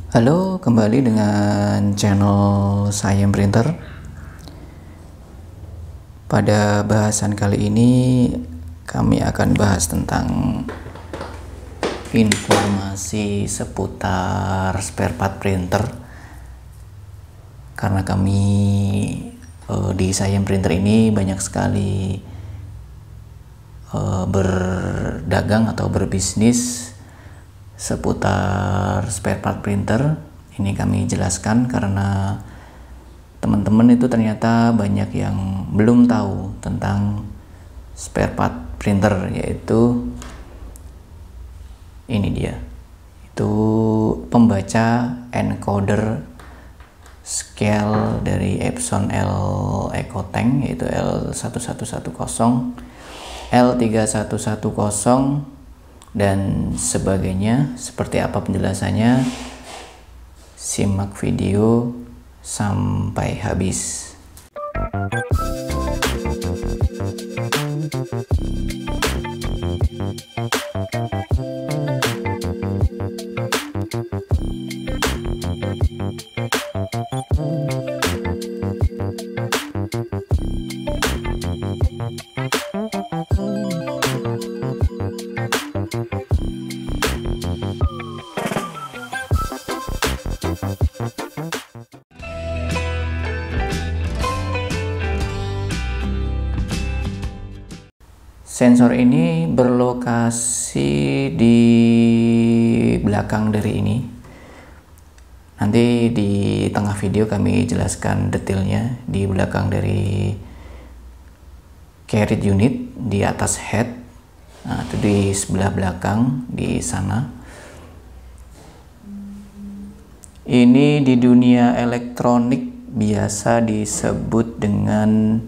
Halo, kembali dengan channel Sayem Printer. Pada bahasan kali ini kami akan bahas tentang informasi seputar spare part printer. Karena kami di Sayem Printer ini banyak sekali berdagang atau berbisnis seputar spare part printer. Ini kami jelaskan karena teman-teman itu ternyata banyak yang belum tahu tentang spare part printer, yaitu ini dia, itu pembaca encoder scale dari Epson L EcoTank, yaitu L1110, L3110 dan sebagainya. Seperti apa penjelasannya, simak video sampai habis. Sensor ini berlokasi di belakang dari ini. Nanti di tengah video kami jelaskan detailnya. Di belakang dari carriage unit, di atas head, nah, itu di sebelah belakang di sana. Ini di dunia elektronik biasa disebut dengan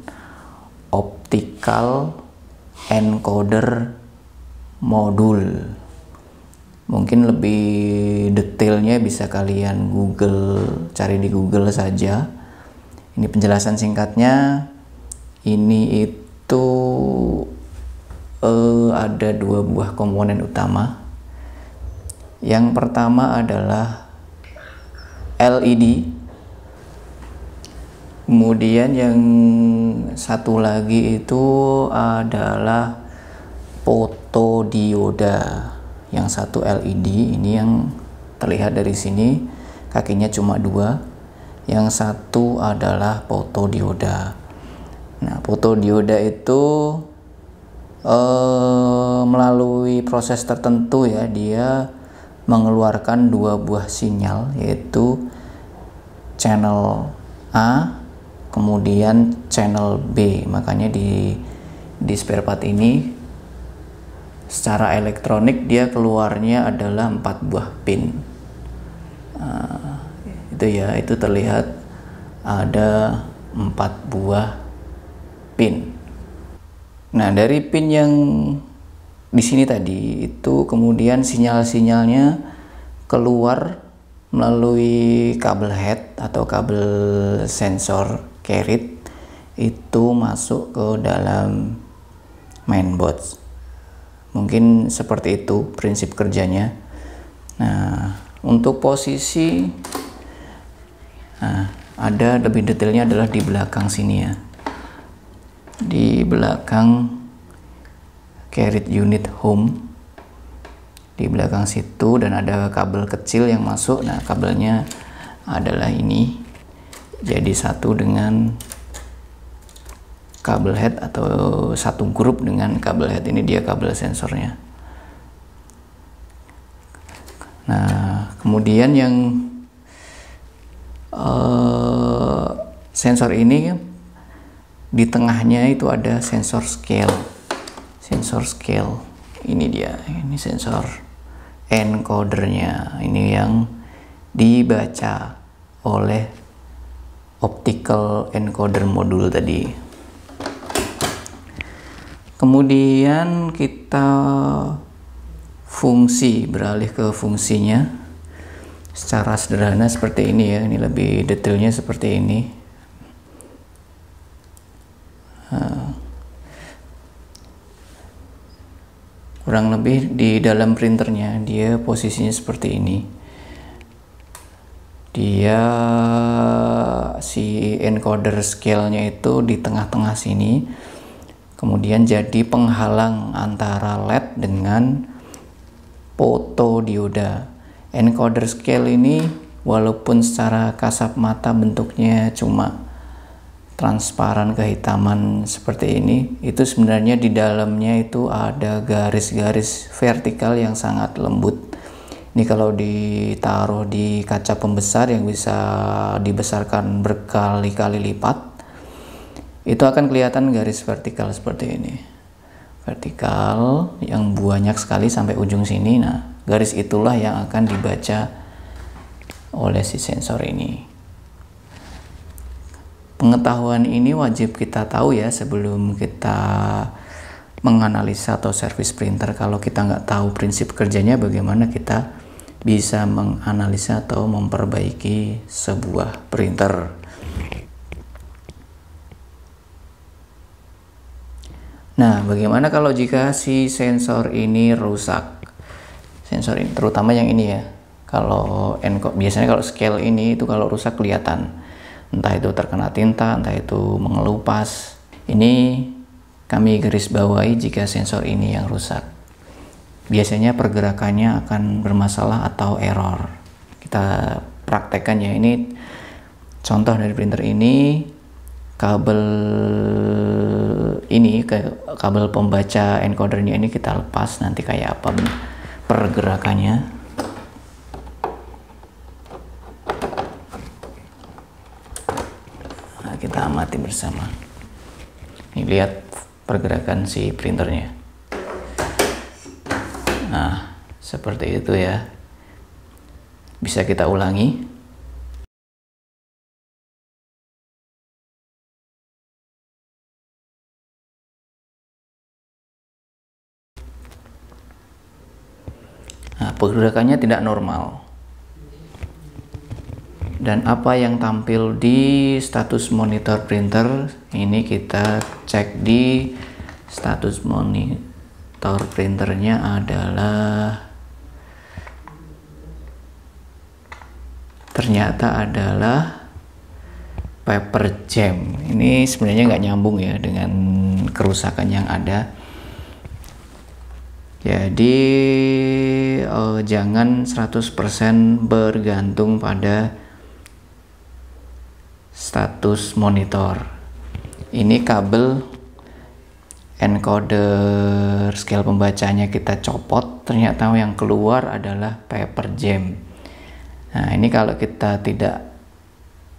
optical encoder modul. Mungkin lebih detailnya bisa kalian cari di Google saja. Ini penjelasan singkatnya. Ini itu ada dua buah komponen utama. Yang pertama adalah LED. Kemudian yang satu lagi itu adalah fotodioda. Yang satu LED, ini yang terlihat dari sini, kakinya cuma dua. Yang satu adalah fotodioda. Nah, fotodioda itu melalui proses tertentu ya, dia mengeluarkan dua buah sinyal, yaitu channel A kemudian channel B. Makanya di spare part ini secara elektronik dia keluarnya adalah 4 buah pin. Itu ya, itu terlihat ada 4 buah pin. Nah, dari pin yang di sini tadi itu kemudian sinyal-sinyalnya keluar melalui kabel head atau kabel sensor carriage, itu masuk ke dalam mainboard. Mungkin seperti itu prinsip kerjanya. Nah, untuk posisi, ada lebih detailnya adalah di belakang sini ya, di belakang carriage unit home, di belakang situ, dan ada kabel kecil yang masuk. Nah, kabelnya adalah ini, jadi satu dengan kabel head atau satu grup dengan kabel head. Ini dia kabel sensornya. Nah, kemudian yang sensor ini di tengahnya itu ada sensor scale. Sensor scale ini dia, ini sensor encodernya. Ini yang dibaca oleh optical encoder modul tadi. Kemudian kita beralih ke fungsinya secara sederhana seperti ini ya. Ini lebih detailnya seperti ini. Kurang lebih di dalam printernya dia posisinya seperti ini. dia si encoder scale-nya itu di tengah-tengah sini, kemudian jadi penghalang antara LED dengan fotodioda. Encoder scale ini walaupun secara kasat mata bentuknya cuma transparan kehitaman seperti ini, itu sebenarnya di dalamnya itu ada garis-garis vertikal yang sangat lembut. Ini kalau ditaruh di kaca pembesar yang bisa dibesarkan berkali-kali lipat, itu akan kelihatan garis vertikal seperti ini. Vertikal yang banyak sekali sampai ujung sini. Nah, garis itulah yang akan dibaca oleh si sensor ini. Pengetahuan ini wajib kita tahu ya sebelum kita menganalisa atau servis printer. Kalau kita nggak tahu prinsip kerjanya, bagaimana kita bisa menganalisa atau memperbaiki sebuah printer. Nah, bagaimana kalau jika si sensor ini rusak? Sensor ini, terutama yang ini ya. Kalau biasanya kalau scale ini itu kalau rusak kelihatan. Entah itu terkena tinta, entah itu mengelupas. Ini kami garis bawahi jika sensor ini yang rusak. Biasanya pergerakannya akan bermasalah atau error. Kita praktekkan ya. Ini contoh dari printer ini. Kabel pembaca encodernya ini kita lepas, nanti kayak apa pergerakannya. Nah, kita amati bersama. Ini lihat pergerakan si printernya. Nah, seperti itu ya. Bisa kita ulangi. Nah, pergerakannya tidak normal. Dan apa yang tampil di status monitor printer ini kita cek di status monitor printernya adalah ternyata adalah paper jam. Ini sebenarnya nggak nyambung ya dengan kerusakan yang ada. Jadi jangan 100% bergantung pada status monitor. Ini kabel encoder scale pembacanya kita copot, ternyata yang keluar adalah paper jam. Nah, ini kalau kita tidak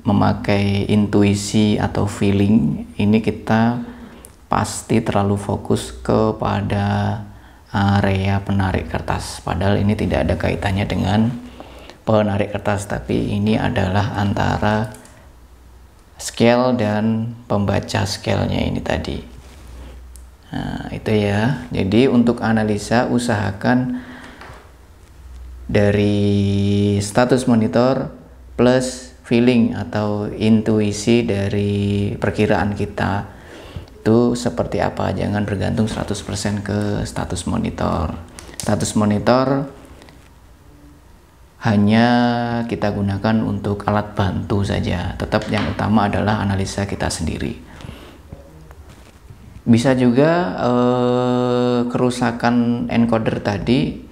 memakai intuisi atau feeling, ini kita pasti terlalu fokus kepada area penarik kertas. Padahal ini tidak ada kaitannya dengan penarik kertas, tapi ini adalah antara scale dan pembaca scale-nya ini tadi. Nah, itu ya. Jadi untuk analisa usahakan dari status monitor plus feeling atau intuisi dari perkiraan kita itu seperti apa. Jangan bergantung 100% ke status monitor. Status monitor hanya kita gunakan untuk alat bantu saja. Tetap yang utama adalah analisa kita sendiri. Bisa juga kerusakan encoder tadi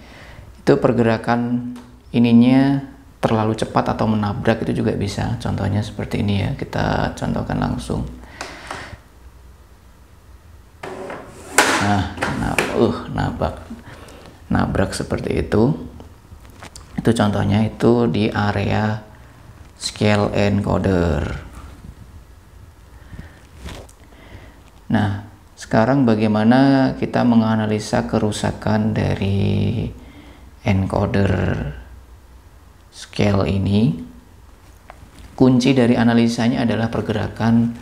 itu pergerakan ininya terlalu cepat atau menabrak, itu juga bisa. Contohnya seperti ini ya, kita contohkan langsung. Nah, nabrak seperti itu. Itu contohnya itu di area scale encoder. Nah, sekarang bagaimana kita menganalisa kerusakan dari encoder scale ini? Kunci dari analisanya adalah pergerakan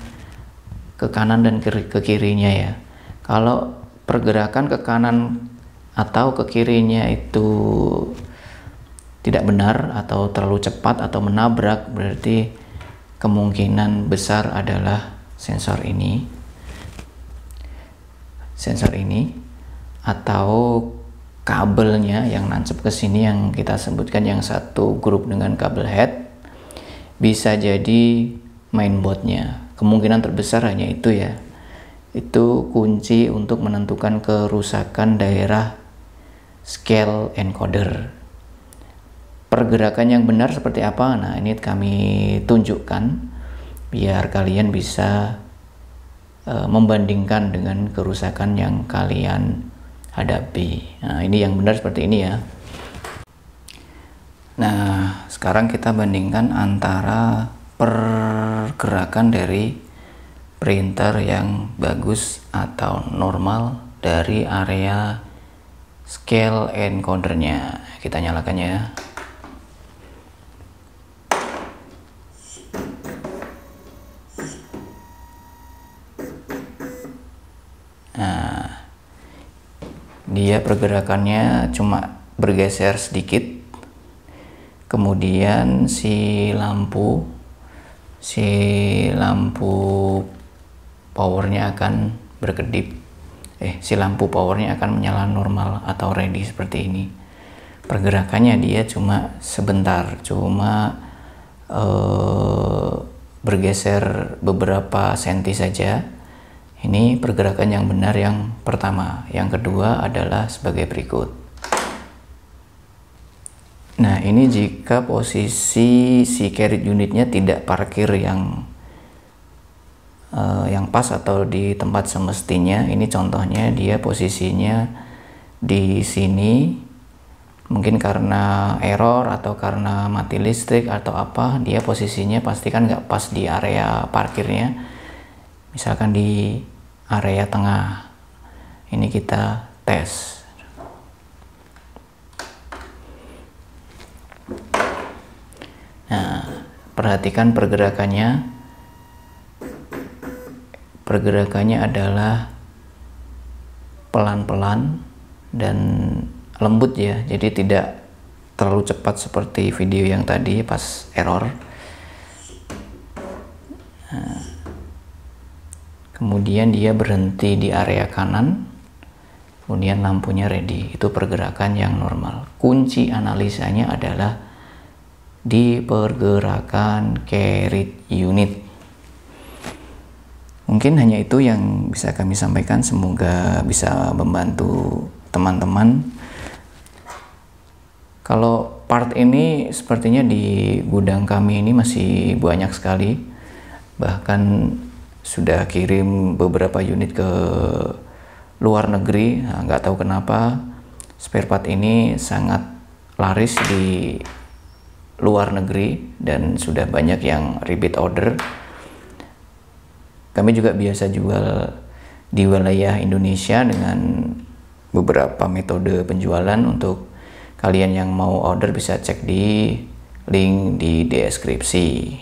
ke kanan dan ke kirinya ya. Kalau pergerakan ke kanan atau ke kirinya itu tidak benar atau terlalu cepat atau menabrak, berarti kemungkinan besar adalah sensor ini atau kabelnya yang nancep ke sini yang kita sebutkan yang satu grup dengan kabel head, bisa jadi mainboardnya. Kemungkinan terbesar hanya itu ya. Itu kunci untuk menentukan kerusakan daerah scale encoder. Pergerakan yang benar seperti apa? Nah, ini kami tunjukkan biar kalian bisa membandingkan dengan kerusakan yang kalian hadapi. Nah, ini yang benar seperti ini ya. Nah, sekarang kita bandingkan antara pergerakan dari printer yang bagus atau normal dari area scale encodernya. Kita nyalakan ya. Nah, dia pergerakannya cuma bergeser sedikit, kemudian si lampu powernya akan berkedip, si lampu powernya akan menyala normal atau ready seperti ini. Pergerakannya dia cuma sebentar, cuma bergeser beberapa senti saja. Ini pergerakan yang benar yang pertama. Yang kedua adalah sebagai berikut. Nah, ini jika posisi si carriage unitnya tidak parkir yang pas atau di tempat semestinya. Ini contohnya dia posisinya di sini. Mungkin karena error atau karena mati listrik atau apa, dia posisinya pasti kan nggak pas di area parkirnya. Misalkan di area tengah. Ini kita tes. Nah, perhatikan pergerakannya. Pergerakannya adalah pelan-pelan dan lembut ya. Jadi tidak terlalu cepat seperti video yang tadi pas error. Nah, kemudian dia berhenti di area kanan, kemudian lampunya ready. Itu pergerakan yang normal. Kunci analisanya adalah di pergerakan carriage unit. Mungkin hanya itu yang bisa kami sampaikan. Semoga bisa membantu teman-teman. Kalau part ini sepertinya di gudang kami ini masih banyak sekali. Bahkan sudah kirim beberapa unit ke luar negeri. Nah, nggak tahu kenapa spare part ini sangat laris di luar negeri dan sudah banyak yang repeat order. Kami juga biasa jual di wilayah Indonesia dengan beberapa metode penjualan. Untuk kalian yang mau order bisa cek di link di deskripsi.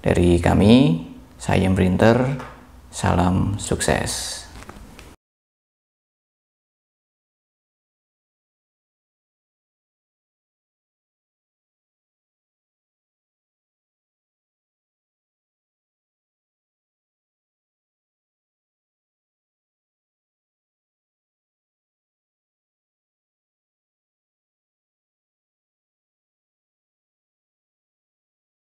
Dari kami, Sayem Printer, salam sukses.